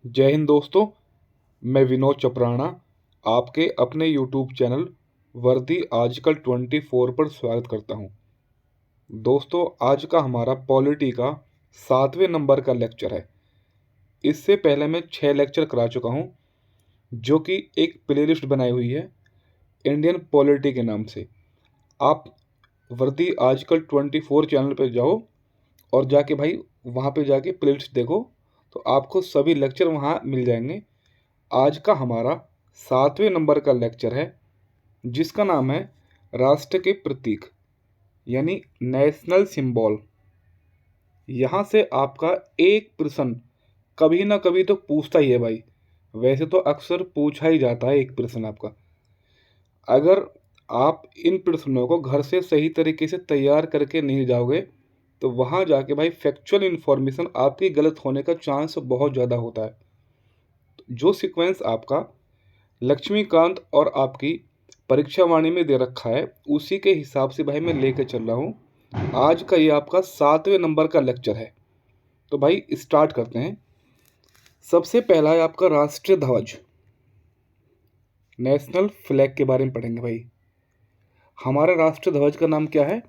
जय हिंद दोस्तों। मैं विनोद चपराना आपके अपने यूट्यूब चैनल वर्दी आजकल 24 पर स्वागत करता हूं। दोस्तों, आज का हमारा पॉलिटी का 7वें नंबर का लेक्चर है। इससे पहले मैं 6 लेक्चर करा चुका हूं, जो कि एक प्लेलिस्ट बनाई हुई है इंडियन पॉलिटी के नाम से। आप वर्दी आजकल 24 चैनल पर जाओ और जाके भाई वहाँ पे जाके प्लेलिस्ट देखो, तो आपको सभी लेक्चर वहाँ मिल जाएंगे। आज का हमारा 7वें नंबर का लेक्चर है, जिसका नाम है राष्ट्र के प्रतीक यानी नेशनल सिंबल। यहाँ से आपका एक प्रश्न कभी ना कभी तो पूछता ही है भाई। वैसे तो अक्सर पूछा ही जाता है एक प्रश्न आपका। अगर आप इन प्रश्नों को घर से सही तरीके से तैयार करके नहीं जाओगे तो वहाँ जाके भाई फैक्चुअल इन्फॉर्मेशन आपकी गलत होने का चांस बहुत ज़्यादा होता है। जो सीक्वेंस आपका लक्ष्मीकांत और आपकी परीक्षा वाणी में दे रखा है, उसी के हिसाब से भाई मैं लेके चल रहा हूँ। आज का ये आपका 7वें नंबर का लेक्चर है। तो भाई स्टार्ट करते हैं। सबसे पहला है आपका राष्ट्रीय ध्वज, नेशनल फ्लैग के बारे में पढ़ेंगे भाई। हमारे राष्ट्रीय ध्वज का नाम क्या है?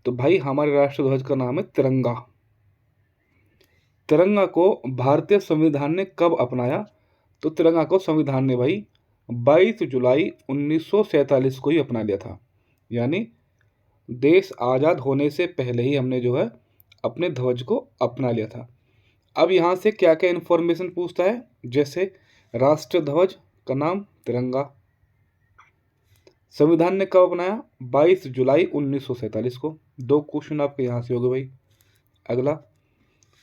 तो भाई हमारे राष्ट्रीय ध्वज का नाम है तिरंगा। तिरंगा को भारतीय संविधान ने कब अपनाया? तो तिरंगा को संविधान ने भाई 22 जुलाई 1947 को ही अपना लिया था। यानी देश आज़ाद होने से पहले ही हमने जो है अपने ध्वज को अपना लिया था। अब यहाँ से क्या क्या इन्फॉर्मेशन पूछता है, जैसे राष्ट्रीय ध्वज का नाम तिरंगा, संविधान ने कब अपनाया? 22 जुलाई 1947 को। 2 क्वेश्चन आपके यहाँ से हो गए भाई। अगला,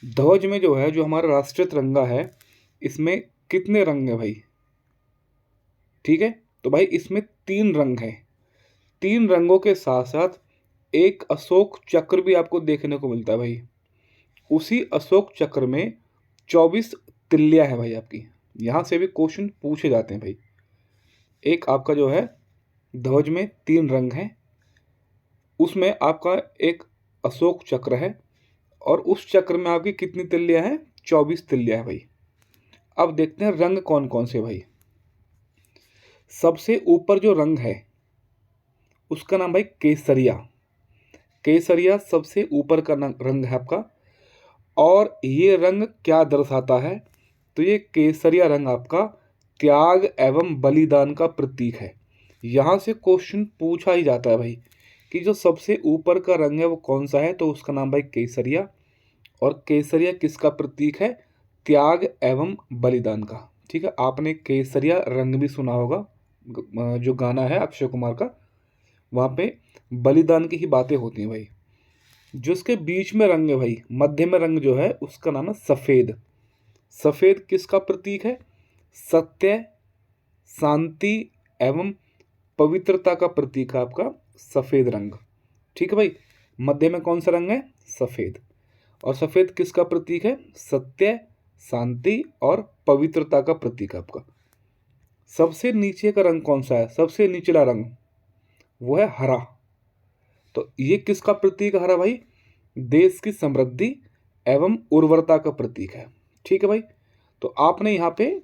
ध्वज में जो है, जो हमारा राष्ट्रीय तिरंगा है, इसमें कितने रंग है भाई? ठीक है, तो भाई इसमें 3 रंग हैं। 3 रंगों के साथ साथ एक अशोक चक्र भी आपको देखने को मिलता है भाई। उसी अशोक चक्र में 24 तिल्लियां है भाई आपकी। यहाँ से भी क्वेश्चन पूछे जाते हैं भाई। एक आपका जो है ध्वज में 3 रंग हैं, उसमें आपका एक अशोक चक्र है और उस चक्र में आपकी कितनी तिल्लियां हैं? 24 तिल्लियां है भाई। अब देखते हैं रंग कौन कौन से भाई। सबसे ऊपर जो रंग है उसका नाम भाई केसरिया। केसरिया सबसे ऊपर का रंग है आपका। और ये रंग क्या दर्शाता है? तो ये केसरिया रंग आपका त्याग एवं बलिदान का प्रतीक है। यहाँ से क्वेश्चन पूछा ही जाता है भाई कि जो सबसे ऊपर का रंग है वो कौन सा है? तो उसका नाम भाई केसरिया। और केसरिया किसका प्रतीक है? त्याग एवं बलिदान का। ठीक है, आपने केसरिया रंग भी सुना होगा, जो गाना है अक्षय कुमार का, वहाँ पे बलिदान की ही बातें होती हैं भाई। जो इसके बीच में रंग है भाई, मध्य में रंग जो है, उसका नाम है सफ़ेद। सफ़ेद किसका प्रतीक है? सत्य, शांति एवं पवित्रता का प्रतीक है आपका सफ़ेद रंग। ठीक है भाई, मध्य में कौन सा रंग है? सफ़ेद। और सफ़ेद किसका प्रतीक है? सत्य, शांति और पवित्रता का प्रतीक है आपका। सबसे नीचे का रंग कौन सा है? सबसे निचला रंग वो है हरा। तो ये किसका प्रतीक है हरा भाई? देश की समृद्धि एवं उर्वरता का प्रतीक है। ठीक है भाई, तो आपने यहाँ पे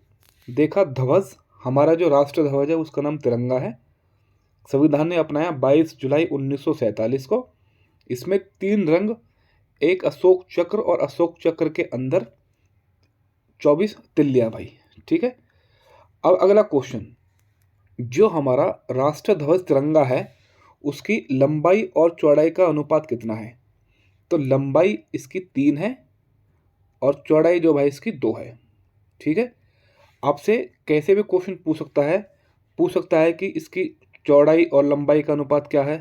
देखा ध्वज, हमारा जो राष्ट्र ध्वज है उसका नाम तिरंगा है। संविधान ने अपनाया 22 जुलाई 1947 को। इसमें 3 रंग, एक अशोक चक्र और अशोक चक्र के अंदर 24 तिल्लियां भाई। ठीक है, अब अगला क्वेश्चन, जो हमारा राष्ट्र ध्वज तिरंगा है उसकी लंबाई और चौड़ाई का अनुपात कितना है? तो लंबाई इसकी 3 है और चौड़ाई जो भाई इसकी 2 है। ठीक है, आपसे कैसे भी क्वेश्चन पूछ सकता है कि इसकी चौड़ाई और लंबाई का अनुपात क्या है।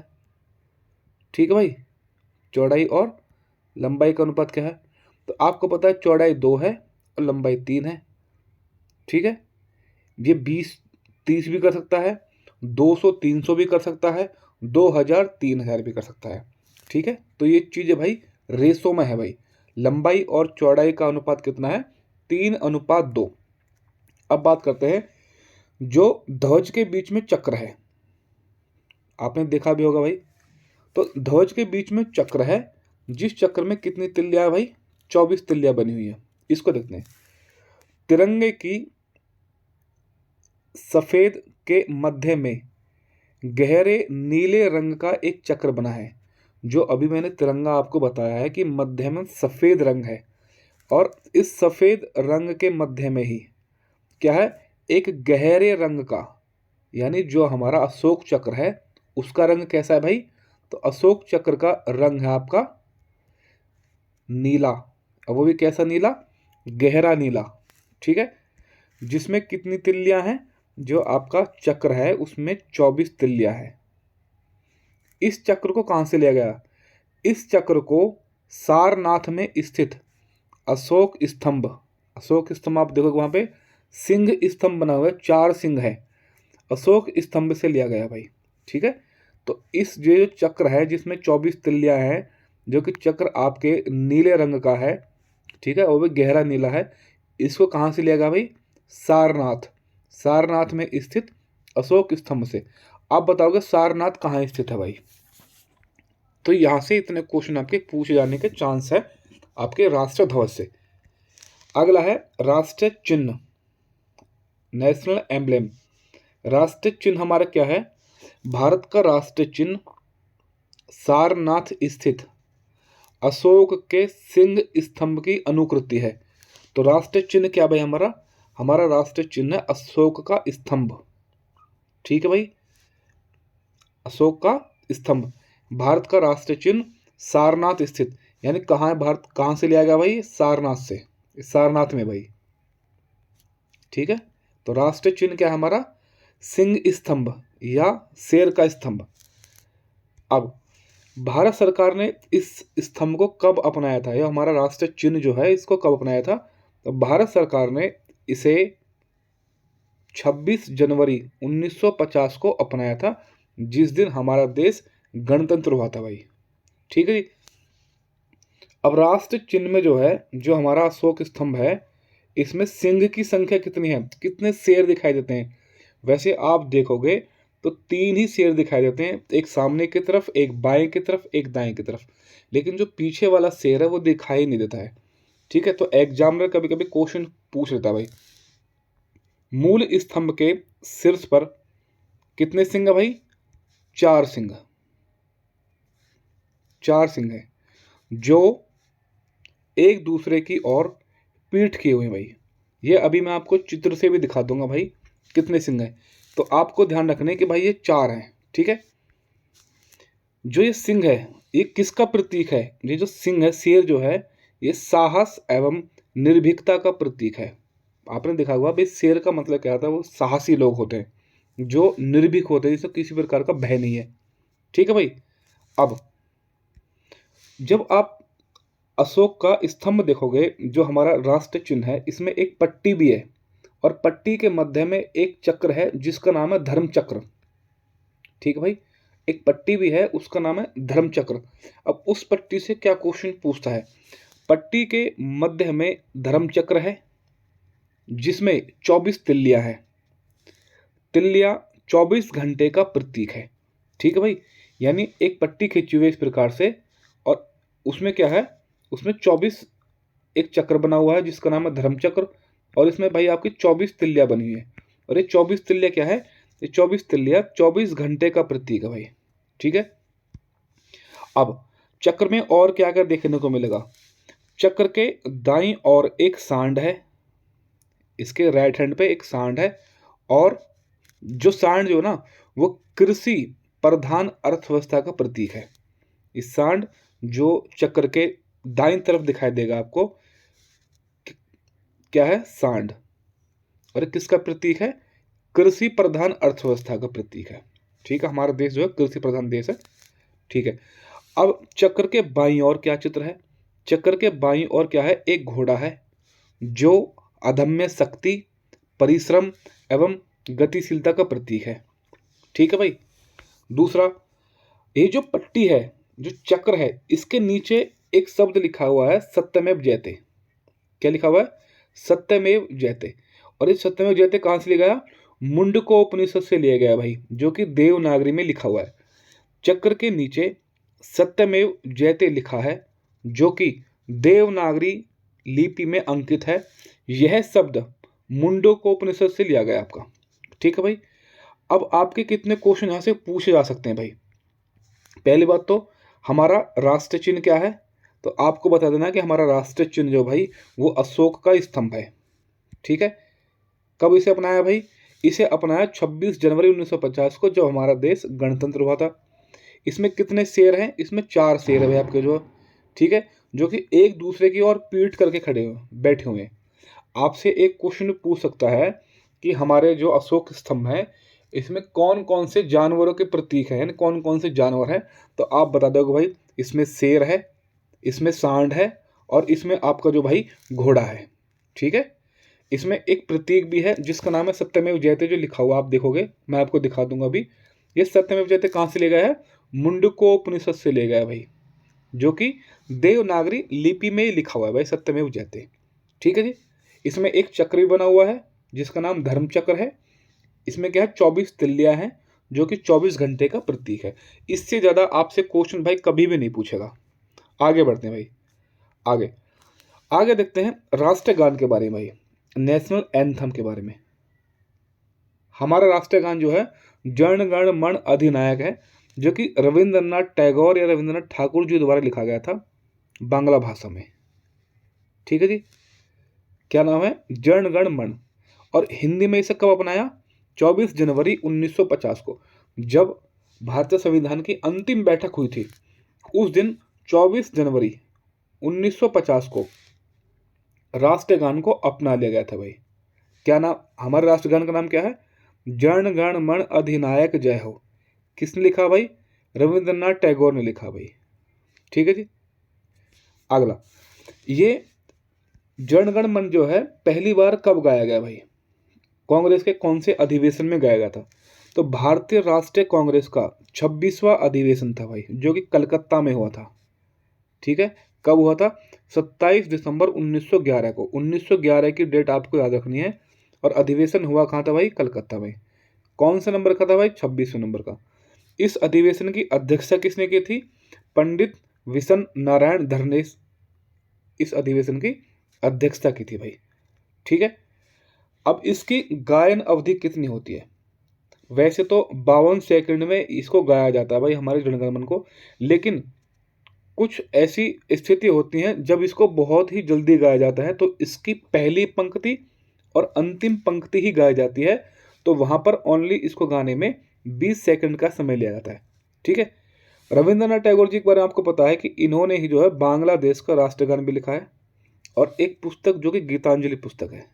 ठीक है भाई, चौड़ाई और लंबाई का अनुपात क्या है? तो आपको पता है चौड़ाई 2 है और लंबाई 3 है। ठीक है, ये 20-30 भी कर सकता है, 200-300 भी कर सकता है, 2000-3000 भी कर सकता है। ठीक है, तो ये चीज़ें भाई रेसो में है भाई। लंबाई और चौड़ाई का अनुपात कितना है? 3:2। अब बात करते हैं, जो ध्वज के बीच में चक्र है, आपने देखा भी होगा भाई। तो ध्वज के बीच में चक्र है, जिस चक्र में कितनी तिल्लियां भाई? 24 तिल्लियां बनी हुई है। इसको देखते हैं। तिरंगे की सफेद के मध्य में गहरे नीले रंग का एक चक्र बना है। जो अभी मैंने तिरंगा आपको बताया है कि मध्य में सफेद रंग है, और इस सफेद रंग के मध्य में ही क्या है, एक गहरे रंग का, यानी जो हमारा अशोक चक्र है उसका रंग कैसा है भाई, तो अशोक चक्र का रंग है आपका नीला, और वो भी कैसा नीला, गहरा नीला। ठीक है, जिसमें कितनी तिल्लियां हैं, जो आपका चक्र है उसमें 24 तिल्लियां हैं। इस चक्र को कहां से लिया गया, इस चक्र को सारनाथ में स्थित अशोक स्तंभ, अशोक स्तंभ आप देखोगे वहां पे सिंह स्तंभ बना हुआ है, 4 सिंह है, अशोक स्तंभ से लिया गया भाई। ठीक है, तो इस जो चक्र है जिसमें 24 तिल्लियां हैं, जो कि चक्र आपके नीले रंग का है, ठीक है, और भी गहरा नीला है, इसको कहाँ से लिया गया भाई, सारनाथ, सारनाथ में स्थित अशोक स्तंभ से। आप बताओगे सारनाथ कहाँ स्थित है भाई, तो यहाँ से इतने क्वेश्चन आपके पूछे जाने के चांस है आपके राष्ट्र ध्वज से। अगला है राष्ट्रीय चिन्ह, नेशनल एम्ब्लेम। राष्ट्रीय चिन्ह हमारा क्या है, भारत का राष्ट्रीय चिन्ह सारनाथ स्थित अशोक के सिंह स्तंभ की अनुकृति है। तो राष्ट्रीय चिन्ह क्या भाई हमारा, हमारा राष्ट्रीय चिन्ह है अशोक का स्तंभ। ठीक है भाई, अशोक का स्तंभ, भारत का राष्ट्रीय चिन्ह सारनाथ स्थित, यानी कहाँ है भारत, कहाँ से लिया गया भाई, सारनाथ से, सारनाथ में भाई। ठीक है, तो राष्ट्रीय चिन्ह क्या है हमारा, सिंह स्तंभ या शेर का स्तंभ। अब भारत सरकार ने इस स्तंभ को कब अपनाया था, यह हमारा राष्ट्रीय चिन्ह जो है इसको कब अपनाया था, तो भारत सरकार ने इसे 26 जनवरी 1950 को अपनाया था, जिस दिन हमारा देश गणतंत्र हुआ था भाई। ठीक है जी, अब राष्ट्रीय चिन्ह में जो है, जो हमारा अशोक स्तंभ है, इसमें सिंह की संख्या कितनी है, कितने शेर दिखाई देते हैं, वैसे आप देखोगे तो 3 ही शेर दिखाई देते हैं, एक सामने की तरफ, एक बाएं की तरफ, एक दाएं की तरफ, लेकिन जो पीछे वाला शेर है वो दिखाई नहीं देता है। ठीक है, तो एग्जामिनर कभी कभी क्वेश्चन पूछ लेता है भाई, मूल स्तंभ के शीर्ष पर कितने सिंह है भाई, 4 सिंह, 4 सिंह है, जो एक दूसरे की ओर पीठ किए हुए भाई। ये अभी मैं आपको चित्र से भी दिखा दूंगा भाई कितने सिंह हैं, तो आपको ध्यान रखने कि भाई ये 4 हैं। ठीक है, जो ये सिंह है ये किसका प्रतीक है, ये जो सिंह है, शेर जो है, ये साहस एवं निर्भीकता का प्रतीक है। आपने देखा होगा भाई शेर का मतलब क्या होता है, वो साहसी लोग होते हैं जो निर्भीक होते हैं, जिसमें किसी प्रकार का भय नहीं है। ठीक है भाई, अब जब आप अशोक का स्तंभ देखोगे, जो हमारा राष्ट्रीय चिन्ह है, इसमें एक पट्टी भी है, और पट्टी के मध्य में एक चक्र है जिसका नाम है धर्म चक्र। ठीक है भाई, एक पट्टी भी है उसका नाम है धर्म चक्र। अब उस पट्टी से क्या क्वेश्चन पूछता है, पट्टी के मध्य में धर्म चक्र है जिसमें 24 तिल्लियां है, तिल्लियां 24 घंटे का प्रतीक है। ठीक है भाई, यानी एक पट्टी खींची हुई इस प्रकार से, और उसमें क्या है, उसमें 24 एक चक्र बना हुआ है जिसका नाम है धर्म चक्र, और इसमें भाई आपकी 24 तिल्लियां बनी हुई है, और ये 24 तिल्लियां क्या है, ये 24 तिल्लियां 24 घंटे का प्रतीक है भाई। ठीक है, अब चक्र में और क्या क्या देखने को मिलेगा, चक्र के दाईं ओर एक सांड है, इसके राइट हैंड पे एक सांड है, और जो सांड जो ना वो कृषि प्रधान अर्थव्यवस्था का प्रतीक है। इस सांड जो चक्र के दाईं तरफ दिखाई देगा आपको, क्या है, सांड, और किसका प्रतीक है, कृषि प्रधान अर्थव्यवस्था का प्रतीक है। ठीक है, हमारा देश जो है कृषि प्रधान देश है। ठीक है, अब चक्र के बाईं ओर क्या चित्र है, चक्र के बाईं ओर क्या है, एक घोड़ा है जो अदम्य शक्ति, परिश्रम एवं गतिशीलता का प्रतीक है। ठीक है भाई, दूसरा, ये जो पट्टी है, जो चक्र है, इसके नीचे एक शब्द लिखा हुआ है सत्यमेव जयते। क्या लिखा हुआ है, सत्यमेव जयते, और इस सत्यमेव जयते कहाँ से लिया गया, मुंडकोपनिषद से लिया गया भाई, जो कि देवनागरी में लिखा हुआ है। चक्र के नीचे सत्यमेव जयते लिखा है, जो कि देवनागरी लिपि में अंकित है। यह शब्द मुंडकोपनिषद से लिया गया आपका। ठीक है भाई। अब आपके कितने क्वेश्चन यहाँ से पूछे जा सकते हैं भाई। पहली बात तो हमारा राष्ट्रीय चिन्ह क्या है, तो आपको बता देना कि हमारा राष्ट्रीय चिन्ह जो भाई वो अशोक का स्तंभ है। ठीक है। कब इसे अपनाया भाई? इसे अपनाया 26 जनवरी 1950 को, जब हमारा देश गणतंत्र हुआ था। इसमें कितने शेर हैं? इसमें 4 शेर है भाई आपके जो, ठीक है, जो कि एक दूसरे की ओर पीठ करके खड़े हुए बैठे हुए हैं। आपसे एक क्वेश्चन पूछ सकता है कि हमारे जो अशोक स्तंभ है इसमें कौन कौन से जानवरों के प्रतीक हैं, यानी कौन कौन से जानवर हैं, तो आप बता दोगे भाई इसमें शेर है, इसमें सांड है, और इसमें आपका जो भाई घोड़ा है। ठीक है। इसमें एक प्रतीक भी है जिसका नाम है सत्यमेव जयते, जो लिखा हुआ आप देखोगे, मैं आपको दिखा दूंगा अभी। ये सत्यमेव जयते कहाँ से ले गया है? मुंडकोपनिषद से ले गया है भाई, जो कि देवनागरी लिपि में ही लिखा हुआ है भाई, सत्यमेव जयते। ठीक है जी। इसमें एक चक्र भी बना हुआ है जिसका नाम धर्म चक्र है। इसमें क्या है? 24 तिल्लियां हैं जो कि 24 घंटे का प्रतीक है। इससे ज़्यादा आपसे क्वेश्चन भाई कभी भी नहीं पूछेगा। आगे बढ़ते हैं भाई। आगे आगे देखते हैं राष्ट्रगान के बारे में भाई, नेशनल एंथम के बारे में। हमारा राष्ट्रगान जो है जन गण मन अधिनायक है, जो कि रविंद्रनाथ टैगोर या रविंद्रनाथ ठाकुर जी द्वारा लिखा गया था बांग्ला भाषा में। ठीक है जी। क्या नाम है? जन गण मन। और हिंदी में इसे कब अपनाया? 24 जनवरी 1950 को, जब भारतीय संविधान की अंतिम बैठक हुई थी। उस दिन 24 जनवरी 1950 को राष्ट्रगान को अपना लिया गया था भाई। क्या नाम? हमारे राष्ट्रगान का नाम क्या है? जन गण मन अधिनायक जय हो। किसने लिखा भाई? रविंद्रनाथ टैगोर ने लिखा भाई। ठीक है जी। अगला, ये जन गण मन जो है पहली बार कब गाया गया भाई? कांग्रेस के कौन से अधिवेशन में गाया गया था? तो भारतीय राष्ट्रीय कांग्रेस का 26वां अधिवेशन था भाई, जो कि कलकत्ता में हुआ था। ठीक है। कब हुआ था? 27 दिसंबर 1911 को। 1911 की डेट आपको याद रखनी है। और अधिवेशन हुआ कहाँ था भाई? कलकत्ता में। कौन सा नंबर का था भाई? 26वें नंबर का। इस अधिवेशन की अध्यक्षता किसने की थी? पंडित विशन नारायण धरनेश इस अधिवेशन की अध्यक्षता की थी भाई। ठीक है। अब इसकी गायन अवधि कितनी होती है? वैसे तो 52 सेकंड में इसको गाया जाता है भाई हमारे जनगण मन को, लेकिन कुछ ऐसी स्थिति होती हैं जब इसको बहुत ही जल्दी गाया जाता है, तो इसकी पहली पंक्ति और अंतिम पंक्ति ही गाई जाती है, तो वहां पर ओनली इसको गाने में 20 सेकंड का समय लिया जाता है। ठीक है। रविंद्रनाथ टैगोर जी के बारे में आपको पता है कि इन्होंने ही जो है बांग्लादेश का राष्ट्रगान भी लिखा है, और एक पुस्तक जो कि गीतांजलि पुस्तक है,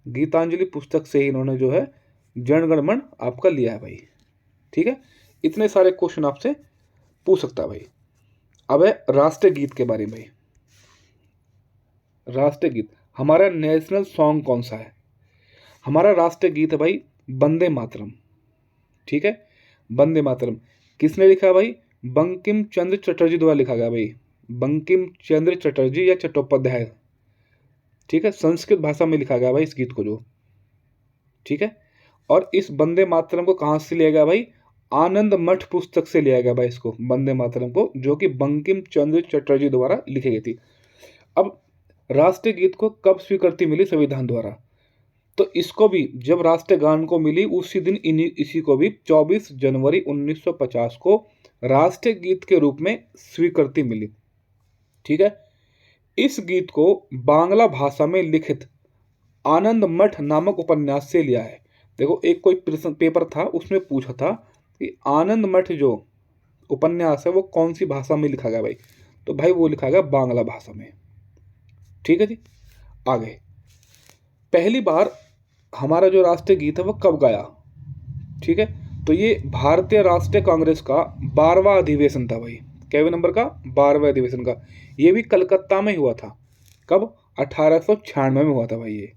गीतांजलि पुस्तक से ही इन्होंने जो है जनगण मन आपका लिया है भाई। ठीक है। इतने सारे क्वेश्चन आपसे पूछ सकता है भाई। अब है राष्ट्रीय गीत के बारे में भाई। राष्ट्रीय गीत, हमारा नेशनल सॉन्ग कौन सा है? हमारा राष्ट्रीय गीत है भाई वंदे मातरम। ठीक है। वंदे मातरम किसने लिखा है भाई? बंकिम चंद्र चटर्जी द्वारा लिखा गया भाई। बंकिम चंद्र चटर्जी या चट्टोपाध्याय। ठीक है। संस्कृत भाषा में लिखा गया भाई इस गीत को जो। ठीक है। और इस वंदे मातरम को कहाँ से लिया गया भाई? आनंद मठ पुस्तक से लिया गया भाई इसको, वंदे मातरम को, जो कि बंकिम चंद्र चटर्जी द्वारा लिखी गई थी। अब राष्ट्रीय गीत को कब स्वीकृति मिली संविधान द्वारा? तो इसको भी जब राष्ट्रीय गान को मिली उसी दिन इसी को भी 24 जनवरी 1950 को राष्ट्रीय गीत के रूप में स्वीकृति मिली। ठीक है। इस गीत को बांग्ला भाषा में लिखित आनंद मठ नामक उपन्यास से लिया है। देखो, एक कोई प्रश्न पेपर था उसमें पूछा था कि आनंद मठ जो उपन्यास है वो कौन सी भाषा में लिखा गया भाई? तो भाई वो लिखा गया बांग्ला भाषा में। ठीक है जी। आगे, पहली बार हमारा जो राष्ट्रीय गीत है वो कब गाया? ठीक है। तो ये भारतीय राष्ट्रीय कांग्रेस का 12वां अधिवेशन था भाई। कैवे नंबर का? 12वें अधिवेशन का। ये भी कलकत्ता में हुआ था। कब? 1896 में हुआ था भाई ये।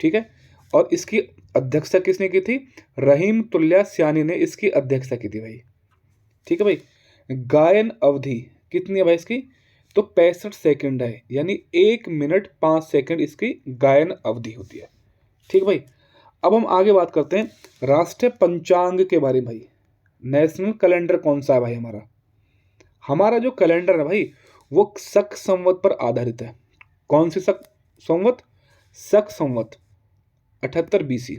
ठीक है। और इसकी अध्यक्षता किसने की थी? रहीम तुल्या सियानी ने इसकी अध्यक्षता की थी भाई। ठीक है भाई। गायन अवधि कितनी है भाई इसकी? तो 65 सेकंड है, यानी 1 मिनट 5 सेकंड इसकी गायन अवधि होती है। ठीक भाई। अब हम आगे बात करते हैं राष्ट्रीय पंचांग के बारे में भाई। नेशनल कैलेंडर कौन सा है भाई हमारा? हमारा जो कैलेंडर है भाई वो शक संवत पर आधारित है। कौन सी शक संवत? शक संवत। 78 BC।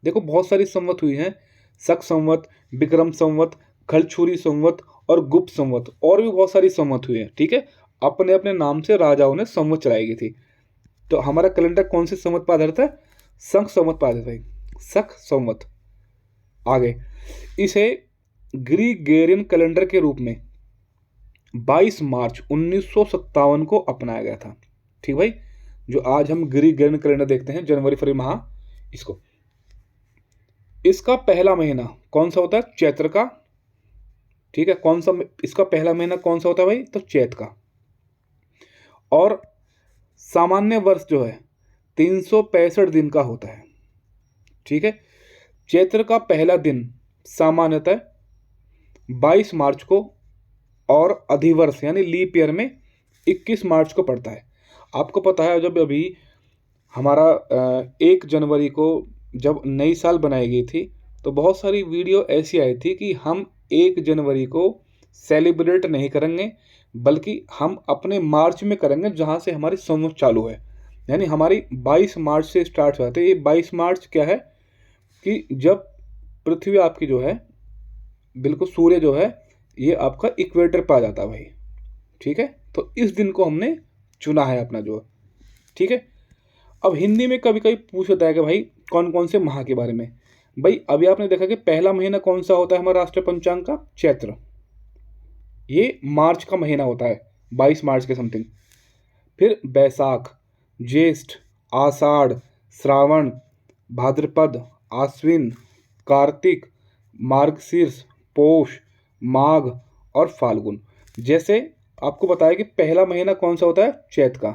देखो बहुत सारी संवत हुई हैं, शक संवत, विक्रम संवत, खलछुरी संवत और गुप्त संवत, और भी बहुत सारी संवत हुई हैं। ठीक है, अपने अपने नाम से राजाओं ने संवत चलाई गई थी। तो हमारा कैलेंडर कौन से संवत पर आधारित है? शक संवत पर आधारित है, शक संवत। आगे इसे ग्रीगोरियन कैलेंडर के रूप में 22 मार्च 1957 को अपनाया गया था। ठीक भाई, जो आज हम ग्रीगोरियन कैलेंडर देखते हैं, जनवरी फरवरी माह, इसको, इसका पहला महीना कौन सा होता है? चैत्र का। ठीक है, कौन सा इसका पहला महीना कौन सा होता है भाई? तो चैत का। और सामान्य वर्ष जो है 365 दिन का होता है। ठीक है, चैत्र का पहला दिन सामान्यतः 22 मार्च को और अधिवर्ष यानी लीप ईयर में 21 मार्च को पड़ता है। आपको पता है जब अभी हमारा 1 जनवरी को जब नई साल बनाई गई थी तो बहुत सारी वीडियो ऐसी आई थी कि हम 1 जनवरी को सेलिब्रेट नहीं करेंगे, बल्कि हम अपने मार्च में करेंगे जहाँ से हमारी संवत चालू है। यानी हमारी 22 मार्च से स्टार्ट हो जाती है। ये 22 मार्च क्या है कि जब पृथ्वी आपकी जो है बिल्कुल, सूर्य जो है ये आपका इक्वेटर पर आ जाता है भाई। ठीक है, तो इस दिन को हमने चुना है अपना जो। ठीक है, अब हिंदी में कभी कभी पूछ होता है कि भाई कौन कौन से माह के बारे में। भाई अभी आपने देखा कि पहला महीना कौन सा होता है हमारा राष्ट्रीय पंचांग का? चैत्र। ये मार्च का महीना होता है, 22 मार्च के समथिंग। फिर बैसाख, ज्येष्ठ, आषाढ़, श्रावण, भाद्रपद, आश्विन, कार्तिक, मार्गशीर्ष, पौष, माघ और फाल्गुन। जैसे आपको बताया कि पहला महीना कौन सा होता है? चैत का।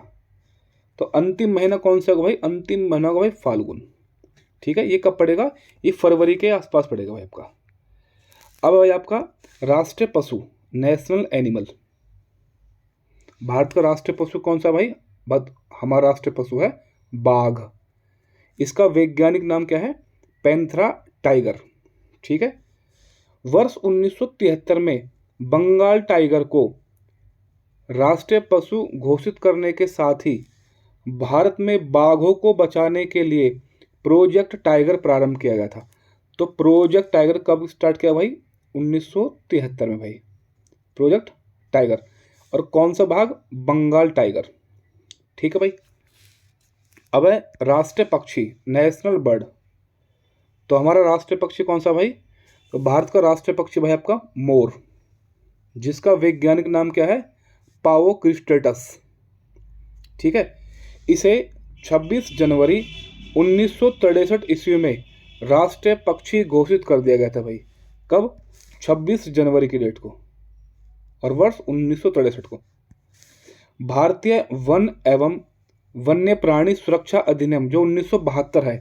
तो अंतिम महीना कौन सा होगा भाई? अंतिम महीना होगा भाई फाल्गुन। ठीक है, ये कब पड़ेगा? ये फरवरी के आसपास पड़ेगा भाई आपका। अब भाई आपका राष्ट्रीय पशु, नेशनल एनिमल, भारत का राष्ट्रीय पशु कौन सा भाई? हमारा राष्ट्रीय पशु है बाघ। इसका वैज्ञानिक नाम क्या है? Panthera tiger. ठीक है, वर्ष 1973 में बंगाल टाइगर को राष्ट्रीय पशु घोषित करने के साथ ही भारत में बाघों को बचाने के लिए प्रोजेक्ट टाइगर प्रारंभ किया गया था। तो प्रोजेक्ट टाइगर कब स्टार्ट किया भाई? 1973 में भाई, प्रोजेक्ट टाइगर। और कौन सा बाघ? बंगाल टाइगर। ठीक है भाई। अब है राष्ट्रीय पक्षी, नेशनल बर्ड। तो हमारा राष्ट्रीय पक्षी कौन सा भाई? तो भारत का राष्ट्रीय पक्षी भाई आपका मोर, जिसका वैज्ञानिक नाम क्या है? पाओ क्रिस्टेटस। ठीक है, इसे 26 जनवरी 1963 ईस्वी में राष्ट्रीय पक्षी घोषित कर दिया गया था भाई। कब? 26 जनवरी की डेट को और वर्ष 1963 को। भारतीय वन एवं वन्य प्राणी सुरक्षा अधिनियम जो 1972 है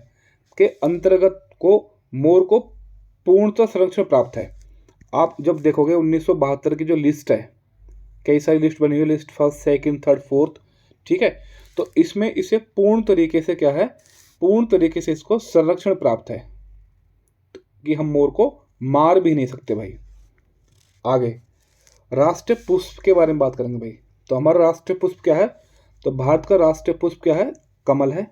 के अंतर्गत को मोर को पूर्णतः संरक्षण प्राप्त है। आप जब देखोगे 1972 की जो लिस्ट है, कई सारी लिस्ट बनी हुई, list first, second, third, fourth. ठीक है, तो इसमें इसे पूर्ण तरीके से क्या है? पूर्ण तरीके से इसको संरक्षण प्राप्त है कि हम मोर को मार भी नहीं सकते भाई। आगे राष्ट्रीय पुष्प के बारे में बात करेंगे भाई। तो हमारा राष्ट्रीय पुष्प क्या है? तो भारत का राष्ट्रीय पुष्प क्या है? कमल है,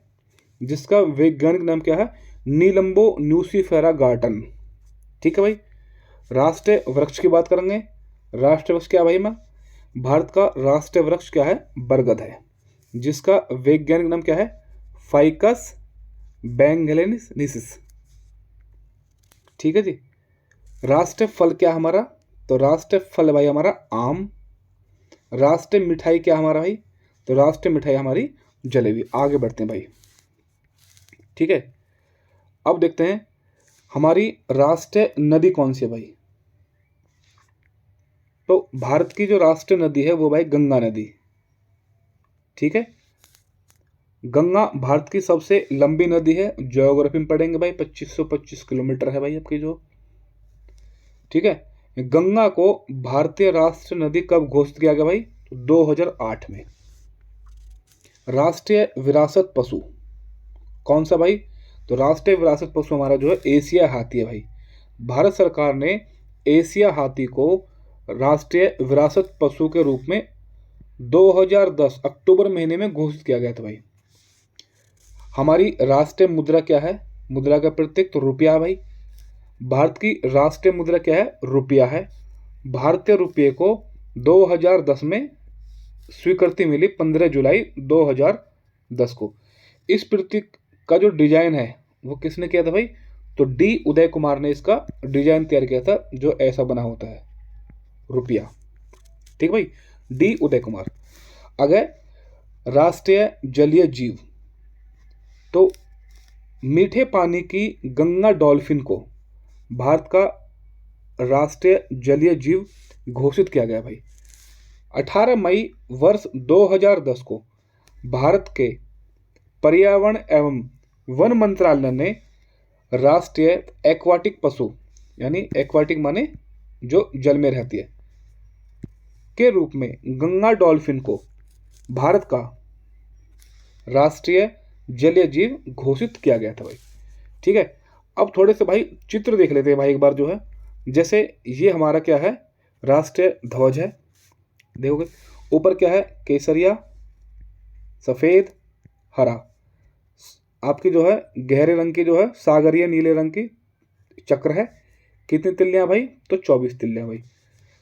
जिसका वैज्ञानिक नाम क्या है? नीलंबो न्यूसीफेरा गार्टन। ठीक है भाई। राष्ट्रीय वृक्ष की बात करेंगे। राष्ट्रीय वृक्ष क्या भाई? मैं भारत का राष्ट्रीय वृक्ष क्या है? बरगद है, जिसका वैज्ञानिक नाम क्या है? फाइकस बेंगलेनिसिस। ठीक है जी। राष्ट्रीय फल क्या हमारा? तो राष्ट्रीय फल भाई हमारा आम। राष्ट्रीय मिठाई क्या हमारा भाई? तो राष्ट्रीय मिठाई हमारी जलेबी। आगे बढ़ते हैं भाई। ठीक है, अब देखते हैं हमारी राष्ट्रीय नदी कौन सी है भाई। तो भारत की जो राष्ट्रीय नदी है वो भाई गंगा नदी। ठीक है, गंगा भारत की सबसे लंबी नदी है। ज्योग्राफी में पढ़ेंगे भाई, 2525 किलोमीटर है भाई आपकी जो। ठीक है, गंगा को भारतीय राष्ट्रीय नदी कब घोषित किया गया भाई? तो 2008 में। राष्ट्रीय विरासत पशु कौन सा भाई? तो राष्ट्रीय विरासत पशु हमारा जो है एशिया हाथी है भाई। भारत सरकार ने एशिया हाथी को राष्ट्रीय विरासत पशु के रूप में 2010 अक्टूबर महीने में घोषित किया गया था भाई। हमारी राष्ट्रीय मुद्रा क्या है? मुद्रा का प्रतीक तो रुपया है भाई। भारत की राष्ट्रीय मुद्रा क्या है? रुपया है। भारतीय रुपये को 2010 में स्वीकृति मिली 15 जुलाई 2010 को। इस प्रतीक का जो डिजाइन है वो किसने किया था भाई? तो डी उदय कुमार ने इसका डिजाइन तैयार किया था, जो ऐसा बना होता है रुपया। ठीक भाई, डी उदय कुमार। अगर राष्ट्रीय जलीय जीव, तो मीठे पानी की गंगा डॉल्फिन को भारत का राष्ट्रीय जलीय जीव घोषित किया गया भाई। 18 मई वर्ष 2010 को भारत के पर्यावरण एवं वन मंत्रालय ने राष्ट्रीय एक्वाटिक पशु, यानी एक्वाटिक माने जो जल में रहती है, के रूप में गंगा डॉल्फिन को भारत का राष्ट्रीय जलीय जीव घोषित किया गया था भाई। ठीक है, अब थोड़े से भाई चित्र देख लेते हैं भाई एक बार जो है। जैसे ये हमारा क्या है? राष्ट्रीय ध्वज है। देखोगे ऊपर क्या है? केसरिया, सफ़ेद, हरा। आपकी जो है गहरे रंग की जो है सागरीय नीले रंग की चक्र है। कितनी तिल्लियाँ भाई? तो 24 तिल्लियाँ भाई।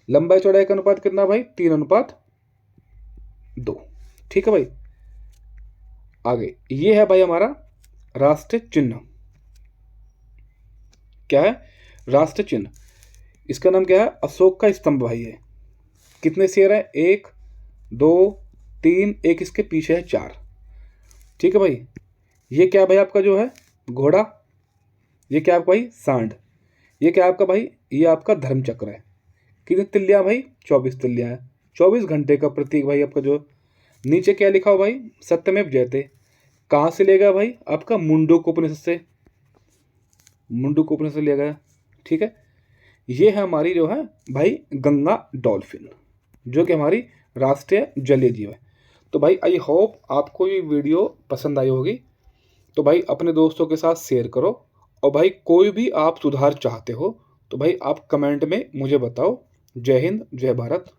लंबाई चौड़ाई का अनुपात कितना भाई? 3:2। ठीक है भाई। आगे ये है भाई हमारा राष्ट्रीय चिन्ह। क्या है? राष्ट्रीय चिन्ह। इसका नाम क्या है? अशोक का स्तंभ भाई है। कितने शेर है? 1 2 3, एक इसके पीछे है 4। ठीक है भाई। ये क्या भाई आपका जो है? घोड़ा। ये क्या आपका भाई? सांड। ये क्या आपका भाई? ये आपका धर्म चक्र है। कितनी तिल्लियाँ भाई? 24 तिल्लियाँ है। 24 घंटे का प्रतीक भाई आपका जो। नीचे क्या लिखा हो भाई? सत्यमेव जयते। कहाँ से लिया गया भाई? आपका मुंडकोपनिषद से। मुंडकोपनिषद से लिया गया। ठीक है, ये है हमारी जो है भाई गंगा डॉल्फिन, जो कि हमारी राष्ट्रीय जलीय जीव है। तो भाई आई होप आपको ये वीडियो पसंद आई होगी। तो भाई अपने दोस्तों के साथ शेयर करो, और भाई कोई भी आप सुधार चाहते हो तो भाई आप कमेंट में मुझे बताओ। जय हिंद, जय भारत।